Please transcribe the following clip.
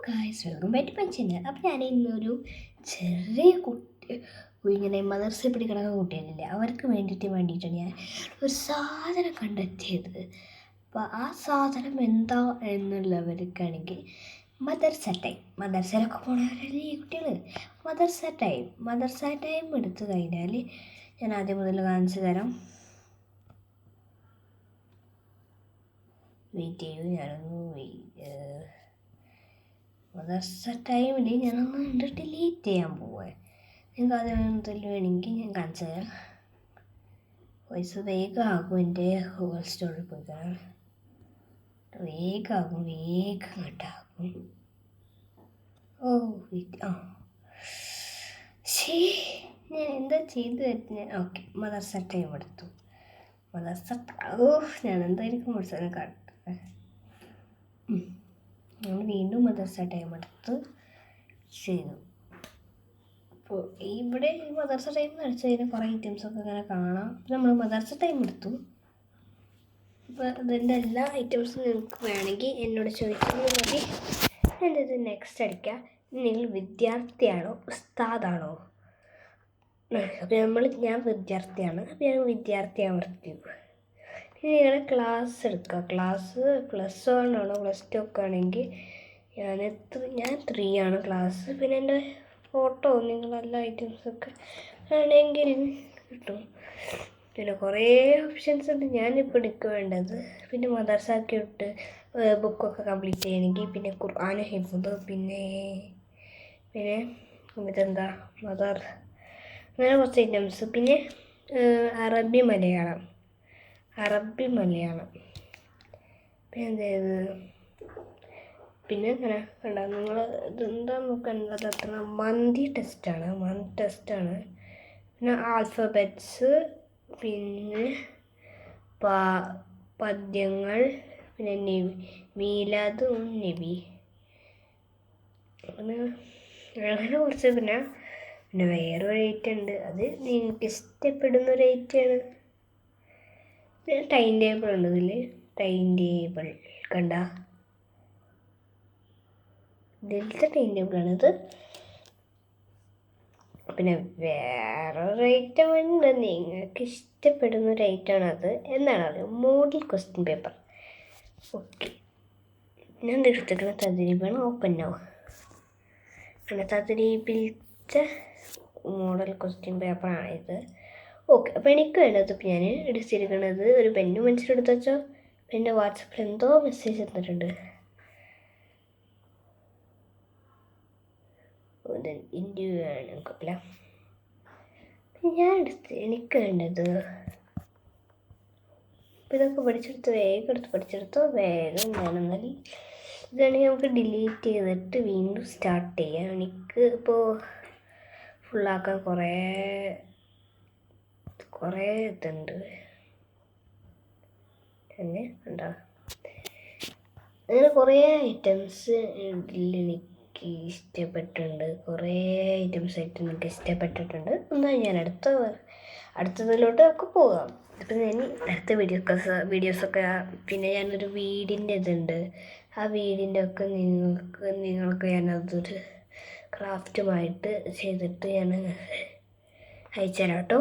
Guys welcome back to my channel. അപ്പോൾ ഞാൻ ഇന്നൊരു ചെറിയ കുട്ടി ഇങ്ങനെ മദർസയിൽ പഠിക്കണ കുട്ടികളില്ലേ അവർക്ക് വേണ്ടിയിട്ടാണ് ഞാൻ ഒരു സാധനം കണ്ടെത്തിയത്. അപ്പോൾ ആ സാധനം എന്താ എന്നുള്ളവർക്കാണെങ്കിൽ മദർസയിലൊക്കെ പോണവരല്ലേ ഈ കുട്ടികൾ. മദർസ ടൈം എടുത്തു കഴിഞ്ഞാൽ ഞാൻ ആദ്യം മുതൽ കാണിച്ചു തരാം. വെയിറ്റ് ചെയ്യൂ, ഞാനൊന്ന് മദർസ ടൈമിൽ ഞാനൊന്ന് ഡിലീറ്റ് ചെയ്യാൻ പോവേ. നിങ്ങൾക്ക് ആദ്യം എന്തെങ്കിലും വേണമെങ്കിൽ ഞാൻ കാണിച്ചു തരാം. വോയിസ് വേഗമാകും. എൻ്റെ ഗൂഗിൾ സ്റ്റോറിൽ പോയി തരാം. വേഗം കേട്ടാകും. ഞാൻ എന്താ ചെയ്തു വരുന്നത്? ഓക്കെ, മദർസ ടൈം എടുത്തു. ഞാൻ എന്തായിരിക്കും മദർസ കാട്ടത്. നമ്മൾ വീണ്ടും മദർസ ടൈം എടുത്ത് ചെയ്തു. അപ്പോൾ ഇവിടെ ഈ മദർസ ടൈം അടിച്ചു കഴിഞ്ഞാൽ കുറേ ഐറ്റംസൊക്കെ ഇങ്ങനെ കാണാം. നമ്മൾ മദർസ ടൈം എടുത്തു. അപ്പോൾ അതിൻ്റെ എല്ലാ ഐറ്റംസും നിങ്ങൾക്ക് വേണമെങ്കിൽ എന്നോട് ചോദിച്ചാൽ മതി. എൻ്റെ ഇത് നെക്സ്റ്റ് അടിക്കുക. നിങ്ങൾ വിദ്യാർത്ഥിയാണോ ഉസ്താദാണോ? അപ്പോൾ ഞാൻ വിദ്യാർത്ഥിയാണ്. അപ്പോൾ ഞാൻ വിദ്യാർത്ഥി അമർത്തി. പിന്നെ നിങ്ങളുടെ ക്ലാസ് എടുക്കുക. ക്ലാസ് +1 ആണോ +2 ഒക്കെ ആണെങ്കിൽ ഞാൻ 3 ആണ് ക്ലാസ്. പിന്നെ എൻ്റെ ഫോട്ടോ നിങ്ങളെല്ലാ ഐറ്റംസൊക്കെ ആണെങ്കിൽ കിട്ടും. പിന്നെ കുറേ ഓപ്ഷൻസ് ഉണ്ട്. ഞാനിപ്പോൾ എനിക്ക് വേണ്ടത് പിന്നെ മദർസാക്കി വിട്ട് ബുക്കൊക്കെ കംപ്ലീറ്റ് ചെയ്യണമെങ്കിൽ പിന്നെ ഖുർആൻ ഹിഫ്ദ് പിന്നെ ഇതെന്താ മദർ, അങ്ങനെ കുറച്ച് ഐറ്റംസ്. പിന്നെ അറബി മലയാളം പിന്നെ പിന്നെ അങ്ങനെ കണ്ട നിങ്ങൾ ഇതെന്താ നോക്കേണ്ടത്? അത്ര മന്തി ടെസ്റ്റാണ്. പിന്നെ ആൽഫബറ്റ്സ്, പിന്നെ പദ്യങ്ങൾ, പിന്നെ മീലാദും നബി, അങ്ങനെ കുറച്ച്. പിന്നെ വേറൊരു ഐറ്റം ഉണ്ട്, അത് നിങ്ങൾക്ക് ഇഷ്ടപ്പെടുന്നൊരു ഐറ്റമാണ്. പിന്നെ ടൈം ടേബിൾ ഉണ്ട്. ഇതിൽ ടൈം ടേബിൾ കണ്ട ഇതിലത്തെ ടൈം ടേബിളാണിത്. പിന്നെ വേറൊരു ഐറ്റം ഉണ്ട്, നിങ്ങൾക്ക് ഇഷ്ടപ്പെടുന്നൊരു ഐറ്റമാണ് അത്. എന്താണത്? Model question paper. ഓക്കെ, ഞാൻ എടുത്തിരിക്കുന്ന തദ്രീബാണ്. ഓപ്പൺ ആവും. പിന്നെ തദ്രീബിലത്തെ മോഡൽ ക്വസ്റ്റ്യൻ പേപ്പറാണിത്. ഓക്കെ, അപ്പോൾ എനിക്ക് വേണ്ടത് ഇപ്പം ഞാൻ എടുത്തിരിക്കുന്നത് ഒരു പെന്ന് മനസ്സിലെടുത്ത് വെച്ചോ. പിന്നെ വാട്സപ്പിൽ എന്തോ മെസ്സേജ് തന്നിട്ടുണ്ട്. ഇന്റർവ്യൂ ആണ് കുഴപ്പമില്ല. എനിക്ക് വേണ്ടത് ഇപ്പം ഇതൊക്കെ പഠിച്ചെടുത്തോ വേഗം ഞാനെന്നാൽ ഇതാണെങ്കിൽ നമുക്ക് ഡിലീറ്റ് ചെയ്തിട്ട് വീണ്ടും സ്റ്റാർട്ട് ചെയ്യാം. എനിക്ക് ഇപ്പോൾ ഫുള്ളാക്കാൻ കുറേ ഇതുണ്ട് തന്നെ ഉണ്ടോ. അങ്ങനെ കുറേ ഐറ്റംസ് എനിക്ക് ഇഷ്ടപ്പെട്ടിട്ടുണ്ട്. എനിക്ക് എന്നാൽ ഞാൻ അടുത്തതിലോട്ട് ഒക്കെ പോകാം. ഇപ്പം ഞാൻ അടുത്ത വീഡിയോസൊക്കെ പിന്നെ ഞാനൊരു വീടിൻ്റെ ഇതുണ്ട്. ആ വീടിൻ്റെ ഒക്കെ നിങ്ങൾക്ക് ഞാനതൊരു ക്രാഫ്റ്റുമായിട്ട് ചെയ്തിട്ട് ഞാൻ അയച്ചുതരാം കേട്ടോ.